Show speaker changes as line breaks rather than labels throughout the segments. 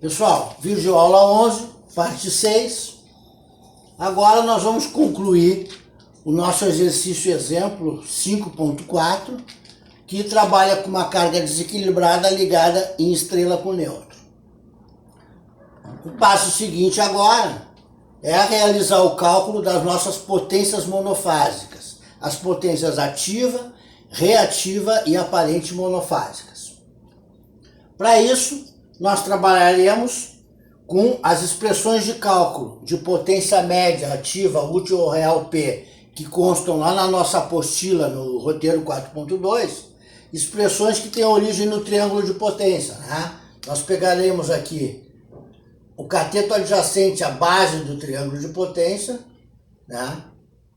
Pessoal, vídeo aula 11, parte 6. Agora nós vamos concluir o nosso exercício exemplo 5.4, que trabalha com uma carga desequilibrada ligada em estrela com neutro. O passo seguinte agora é realizar o cálculo das nossas potências monofásicas, as potências ativa, reativa e aparente monofásicas. Para isso, nós trabalharemos com as expressões de cálculo de potência média, ativa, útil ou real P, que constam lá na nossa apostila no roteiro 4.2, expressões que têm origem no triângulo de potência, né? Nós pegaremos aqui o cateto adjacente à base do triângulo de potência, né?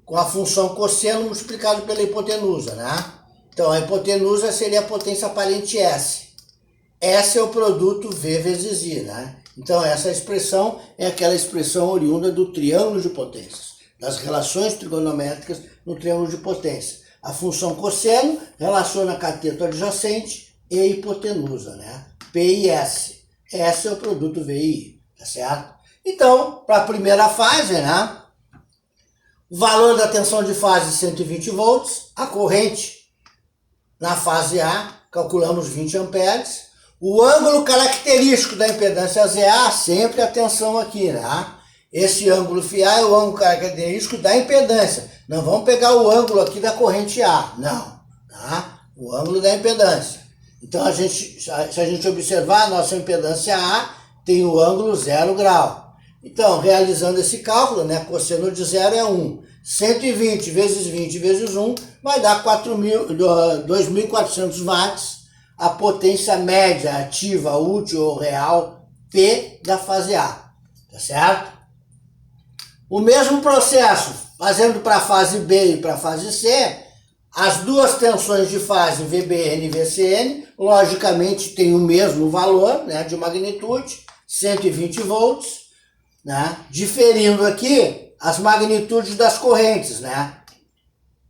Com a função cosseno multiplicado pela hipotenusa, né? Então a hipotenusa seria a potência aparente S. S é o produto V vezes I, né? Então essa expressão é aquela expressão oriunda do triângulo de potências, das relações trigonométricas no triângulo de potência. A função cosseno relaciona cateto adjacente e hipotenusa, né? P e S. S é o produto V e I, tá certo? Então, para a primeira fase, né? O valor da tensão de fase 120 volts, a corrente na fase A, calculamos 20 amperes. O ângulo característico da impedância ZA, sempre atenção aqui, né? Esse ângulo φ é o ângulo característico da impedância. Não vamos pegar o ângulo aqui da corrente A, não. Tá? O ângulo da impedância. Então, se a gente observar, a nossa impedância A tem o ângulo 0 grau. Então, realizando esse cálculo, né, cosseno de 0 é 1. 120 vezes 20 vezes 1 vai dar 2.400 watts. A potência média, ativa, útil ou real, P da fase A, tá certo? O mesmo processo, fazendo para a fase B e para a fase C, as duas tensões de fase VBN e VCN, logicamente tem o mesmo valor, né, de magnitude, 120 volts, né, diferindo aqui as magnitudes das correntes, né,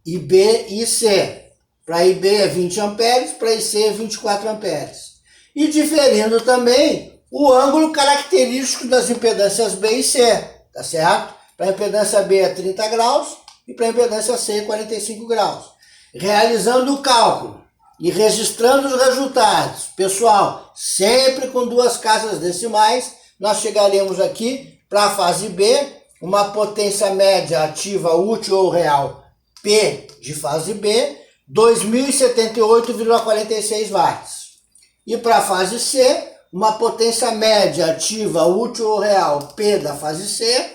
IB e IC. Para IB é 20 amperes, para IC é 24 amperes. E diferindo também o ângulo característico das impedâncias B e C, tá certo? Para a impedância B é 30 graus e para a impedância C é 45 graus. Realizando o cálculo e registrando os resultados, pessoal, sempre com duas casas decimais, nós chegaremos aqui para a fase B, uma potência média ativa, útil ou real, P de fase B, 2.078,46 watts. E para a fase C, uma potência média ativa, útil ou real, P da fase C,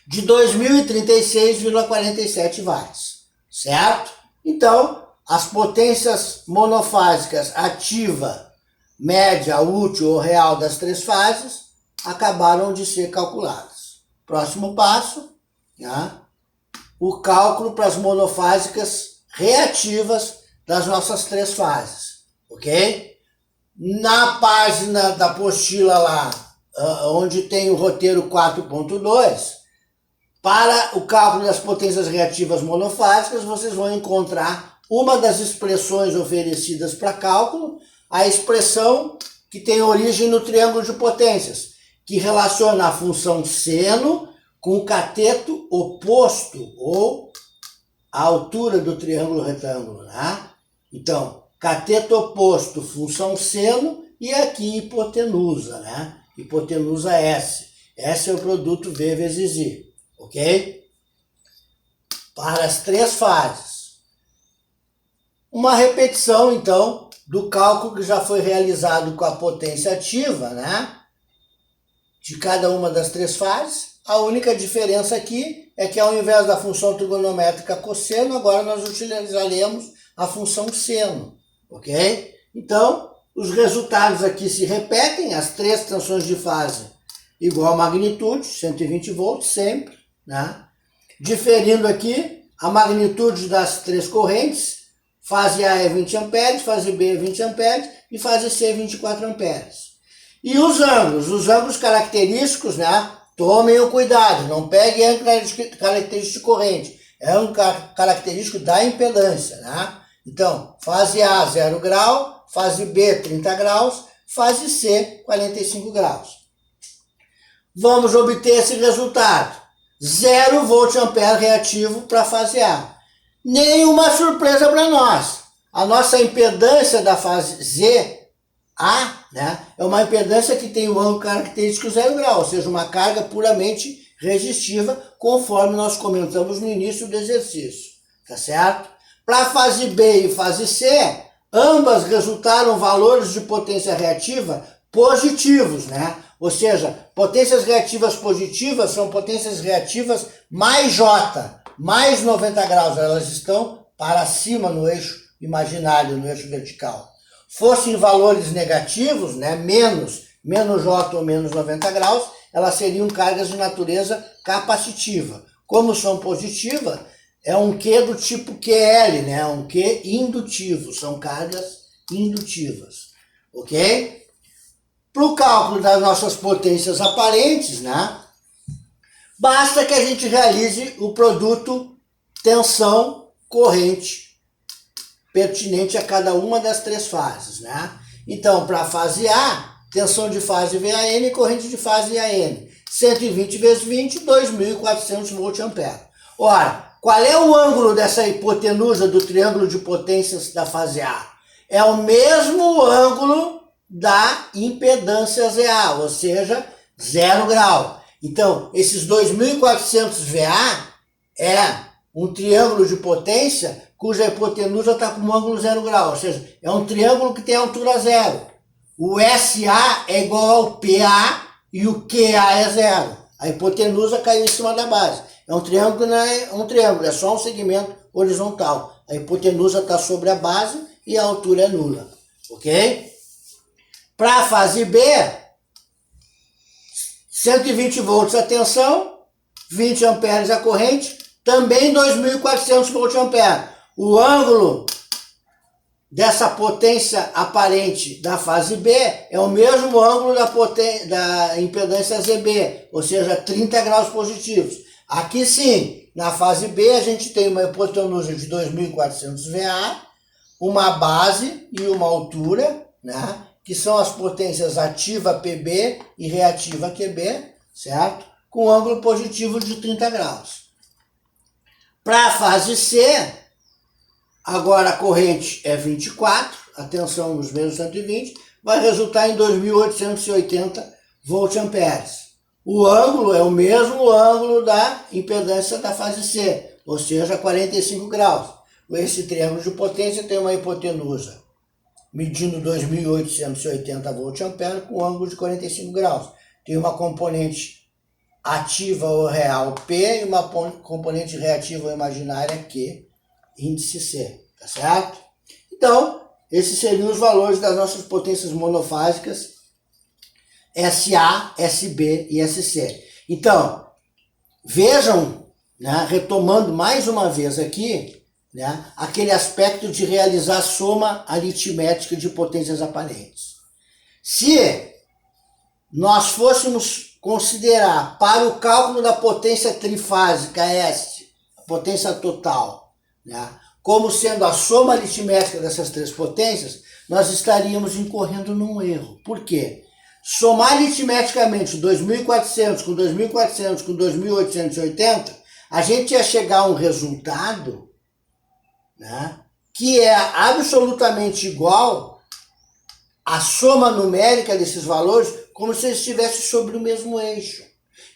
de 2.036,47 watts. Certo? Então, as potências monofásicas ativa, média, útil ou real das três fases acabaram de ser calculadas. Próximo passo, né? O cálculo para as monofásicas reativas das nossas três fases, ok? Na página da apostila lá, onde tem o roteiro 4.2, para o cálculo das potências reativas monofásicas, vocês vão encontrar uma das expressões oferecidas para cálculo, a expressão que tem origem no triângulo de potências, que relaciona a função seno com o cateto oposto ou a altura do triângulo retângulo, né? Então, cateto oposto, função seno, e aqui hipotenusa, né? Hipotenusa S. S é o produto V vezes I, ok? Para as três fases. Uma repetição, então, do cálculo que já foi realizado com a potência ativa, né? De cada uma das três fases. A única diferença aqui é que ao invés da função trigonométrica cosseno, agora nós utilizaremos a função seno, ok? Então, os resultados aqui se repetem, as três tensões de fase igual a magnitude, 120 volts sempre, né? Diferindo aqui a magnitude das três correntes, fase A é 20 amperes, fase B é 20 amperes e fase C é 24 amperes. E os ângulos característicos, né? Tomem o cuidado, não peguem ângulo característico de corrente, é um característico da impedância, né? Então, fase A 0 grau, fase B 30 graus, fase C, 45 graus. Vamos obter esse resultado. 0 volt-ampere reativo para a fase A. Nenhuma surpresa para nós. A nossa impedância da fase Z, A, né, é uma impedância que tem um ângulo característico 0 grau, ou seja, uma carga puramente resistiva, conforme nós comentamos no início do exercício. Tá certo? Para a fase B e fase C, ambas resultaram valores de potência reativa positivos, né? Ou seja, potências reativas positivas são potências reativas mais J, mais 90 graus, elas estão para cima no eixo imaginário, no eixo vertical. Fossem valores negativos, né, menos J ou menos 90 graus, elas seriam cargas de natureza capacitiva. Como são positivas, é um Q do tipo QL, né, um Q indutivo, são cargas indutivas, ok? Para o cálculo das nossas potências aparentes, né, basta que a gente realize o produto tensão-corrente pertinente a cada uma das três fases, né? Então, para a fase A, tensão de fase VAN e corrente de fase IAN. 120 vezes 20, 2.400 volt-ampere. Ora, qual é o ângulo dessa hipotenusa do triângulo de potências da fase A? É o mesmo ângulo da impedância ZA, ou seja, 0 grau. Então, esses 2.400 VA é um triângulo de potência cuja hipotenusa está com um ângulo 0 grau, ou seja, é um triângulo que tem altura 0. O SA é igual ao PA e o QA é 0. A hipotenusa caiu em cima da base. É um triângulo, não é um triângulo, é só um segmento horizontal. A hipotenusa está sobre a base e a altura é nula, ok? Para a fase B, 120 volts a tensão, 20 amperes a corrente, também 2.400 volt-ampere. O ângulo dessa potência aparente da fase B é o mesmo ângulo da impedância ZB, ou seja, 30 graus positivos. Aqui sim, na fase B, a gente tem uma hipotenusa de 2.400 VA, uma base e uma altura, né, que são as potências ativa PB e reativa QB, certo? Com ângulo positivo de 30 graus. Para a fase C, agora a corrente é 24, a tensão nos mesmos 120, vai resultar em 2.880 volt-amperes. O ângulo é o mesmo ângulo da impedância da fase C, ou seja, 45 graus. Esse triângulo de potência tem uma hipotenusa medindo 2.880 volt-ampere com ângulo de 45 graus. Tem uma componente ativa ou real P e uma componente reativa ou imaginária Q, índice C, tá certo? Então, esses seriam os valores das nossas potências monofásicas SA, SB e SC. Então, vejam, né, retomando mais uma vez aqui, né, aquele aspecto de realizar soma aritmética de potências aparentes. Se nós fôssemos considerar para o cálculo da potência trifásica S, a potência total, né, como sendo a soma aritmética dessas três potências, nós estaríamos incorrendo num erro. Por quê? Somar aritmeticamente 2.400 com 2.400 com 2.880, a gente ia chegar a um resultado, né, que é absolutamente igual à soma numérica desses valores, como se eles estivessem sobre o mesmo eixo.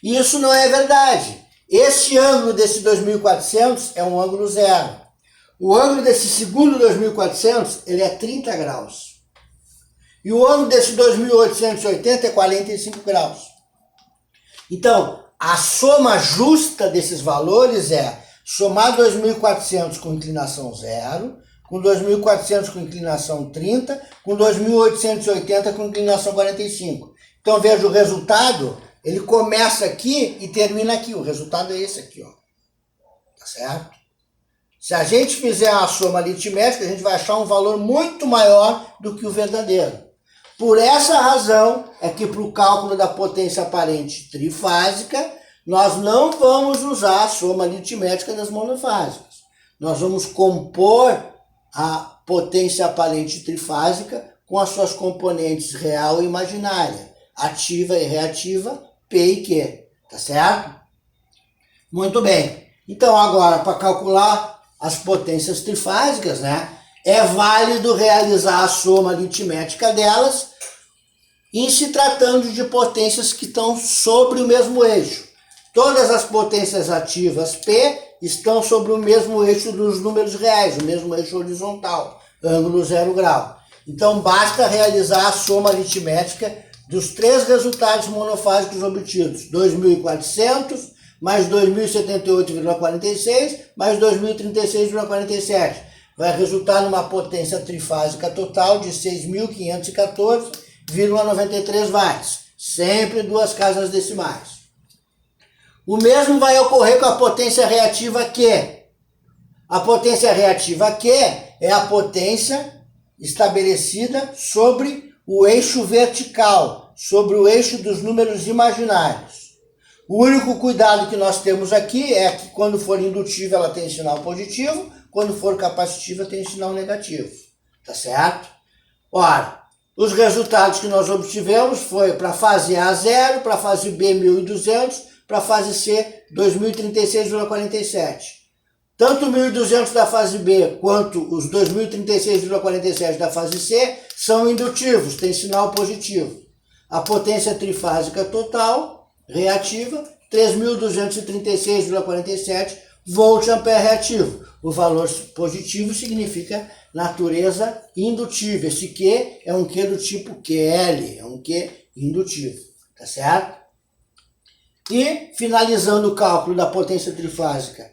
E isso não é verdade. Esse ângulo desse 2.400 é um ângulo zero. O ângulo desse segundo 2.400, ele é 30 graus. E o ângulo desse 2.880 é 45 graus. Então, a soma justa desses valores é somar 2.400 com inclinação 0, com 2.400 com inclinação 30, com 2.880 com inclinação 45. Então, veja o resultado, ele começa aqui e termina aqui. O resultado é esse aqui, ó. Tá certo? Se a gente fizer a soma aritmética, a gente vai achar um valor muito maior do que o verdadeiro. Por essa razão é que para o cálculo da potência aparente trifásica, nós não vamos usar a soma aritmética das monofásicas. Nós vamos compor a potência aparente trifásica com as suas componentes real e imaginária, ativa e reativa, P e Q, tá certo? Muito bem. Então agora, para calcular as potências trifásicas, né, é válido realizar a soma aritmética delas em se tratando de potências que estão sobre o mesmo eixo. Todas as potências ativas P estão sobre o mesmo eixo dos números reais, o mesmo eixo horizontal, ângulo 0 grau. Então basta realizar a soma aritmética dos três resultados monofásicos obtidos, 2.400 mais 2.078,46 mais 2.036,47. Vai resultar numa potência trifásica total de 6.514,93 watts, sempre duas casas decimais. O mesmo vai ocorrer com a potência reativa Q. A potência reativa Q é a potência estabelecida sobre o eixo vertical, sobre o eixo dos números imaginários. O único cuidado que nós temos aqui é que quando for indutiva ela tem sinal positivo, quando for capacitiva tem sinal negativo, tá certo? Ora, os resultados que nós obtivemos foi para a fase A 0, para a fase B 1.200, para a fase C 2.036,47. Tanto 1.200 da fase B quanto os 2.036,47 da fase C são indutivos, tem sinal positivo. A potência trifásica total, reativa, 3.236,47 volt-ampere reativo. O valor positivo significa natureza indutiva. Esse Q é um Q do tipo QL, é um Q indutivo, tá certo? E, finalizando o cálculo da potência trifásica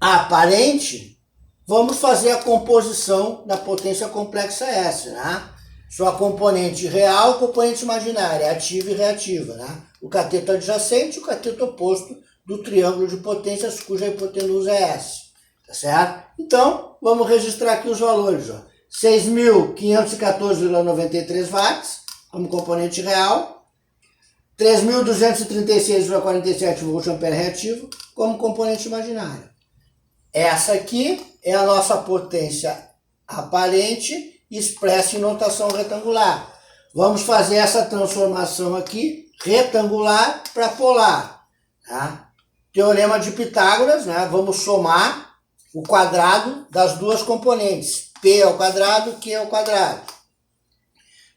aparente, vamos fazer a composição da potência complexa S, né? Sua componente real, componente imaginária, ativa e reativa, né? O cateto adjacente e o cateto oposto do triângulo de potências cuja hipotenusa é S, tá certo? Então, vamos registrar aqui os valores, ó. 6.514,93 watts como componente real, 3.236,47 volt-ampere reativo como componente imaginário. Essa aqui é a nossa potência aparente expressa em notação retangular. Vamos fazer essa transformação aqui, retangular para polar. Tá? Teorema de Pitágoras, né? Vamos somar o quadrado das duas componentes. P ao quadrado, Q ao quadrado.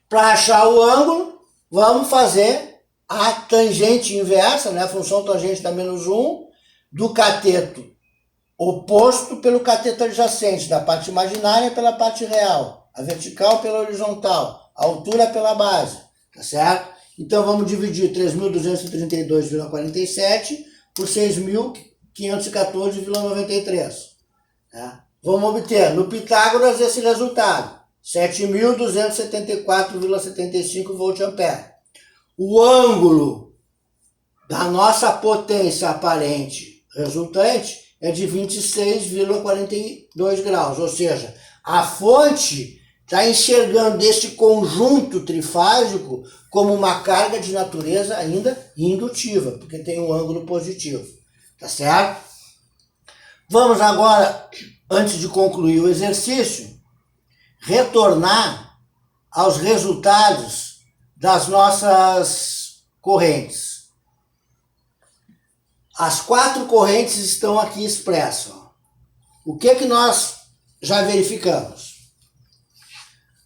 Para achar o ângulo, vamos fazer a tangente inversa, né? A função tangente da menos 1, do cateto oposto pelo cateto adjacente, da parte imaginária pela parte real, a vertical pela horizontal, a altura pela base, tá certo? Então vamos dividir 3.232,47 por 6.514,93. Tá? Vamos obter no Pitágoras esse resultado, 7.274,75 volt-ampere. O ângulo da nossa potência aparente resultante é de 26,42 graus, ou seja, a fonte está enxergando este conjunto trifásico como uma carga de natureza ainda indutiva, porque tem um ângulo positivo, tá certo? Vamos agora, antes de concluir o exercício, retornar aos resultados das nossas correntes. As quatro correntes estão aqui expressas. O que nós já verificamos?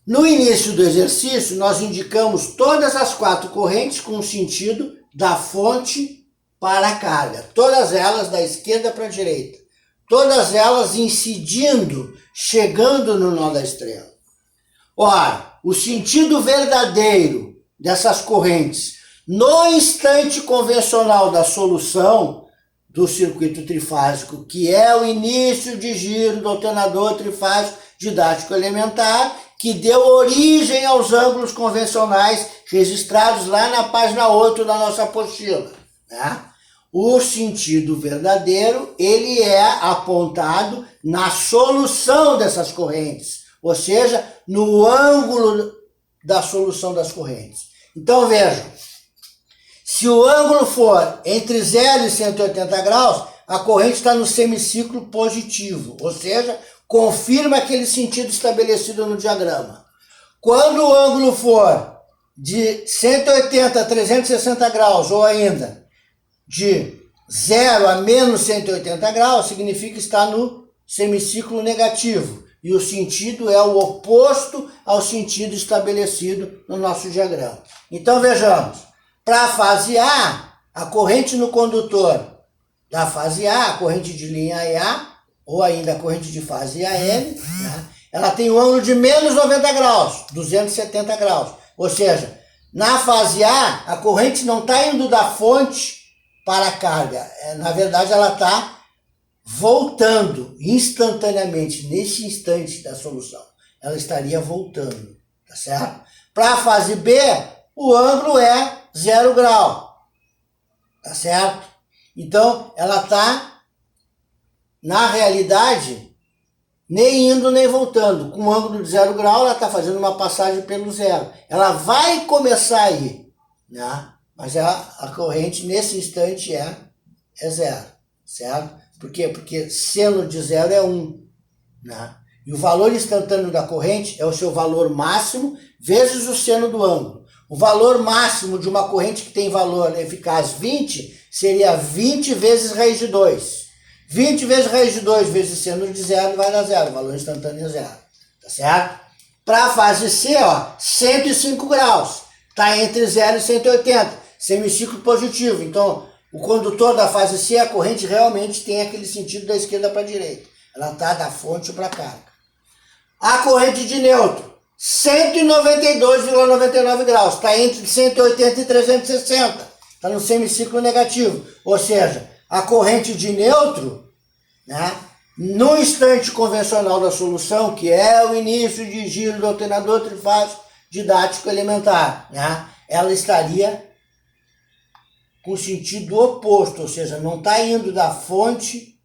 No início do exercício, nós indicamos todas as quatro correntes com o sentido da fonte para a carga. Todas elas da esquerda para a direita. Todas elas incidindo, chegando no nó da estrela. Ora, o sentido verdadeiro dessas correntes no instante convencional da solução do circuito trifásico, que é o início de giro do alternador trifásico didático elementar, que deu origem aos ângulos convencionais registrados lá na página 8 da nossa apostila. Né? O sentido verdadeiro, ele é apontado na solução dessas correntes, ou seja, no ângulo da solução das correntes. Então vejam, se o ângulo for entre 0 e 180 graus, a corrente está no semiciclo positivo, ou seja, confirma aquele sentido estabelecido no diagrama. Quando o ângulo for de 180 a 360 graus, ou ainda de 0 a menos 180 graus, significa estar no semiciclo negativo. E o sentido é o oposto ao sentido estabelecido no nosso diagrama. Então vejamos, para a fase A corrente no condutor da fase A, a corrente de linha EA, ou ainda a corrente de fase AN, né, ela tem um ângulo de menos 90 graus, 270 graus. Ou seja, na fase A corrente não está indo da fonte para a carga. Na verdade, ela está voltando instantaneamente, nesse instante da solução. Ela estaria voltando, tá certo? Para a fase B, o ângulo é 0 grau, tá certo? Então, ela está, na realidade, nem indo nem voltando. Com um ângulo de 0 grau, ela está fazendo uma passagem pelo zero. Ela vai começar aí, né? Mas a corrente, nesse instante, é zero, certo? Por quê? Porque seno de zero é 1, né? E o valor instantâneo da corrente é o seu valor máximo vezes o seno do ângulo. O valor máximo de uma corrente que tem valor eficaz 20 seria 20 vezes raiz de 2. 20 vezes raiz de 2 vezes seno de zero vai dar zero, o valor instantâneo é zero, tá certo? Para a fase C, 105 graus, está entre 0 e 180, semiciclo positivo. Então, o condutor da fase C, a corrente realmente tem aquele sentido da esquerda para a direita. Ela está da fonte para a carga. A corrente de neutro, 192,99 graus, está entre 180 e 360, está no semiciclo negativo. Ou seja, a corrente de neutro, né, no instante convencional da solução, que é o início de giro do alternador trifásico didático elementar, né, ela estaria com sentido oposto, ou seja, não está indo da fonte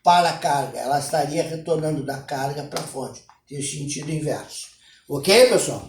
para a carga, ela estaria retornando da carga para a fonte, tem sentido inverso. Ok, pessoal?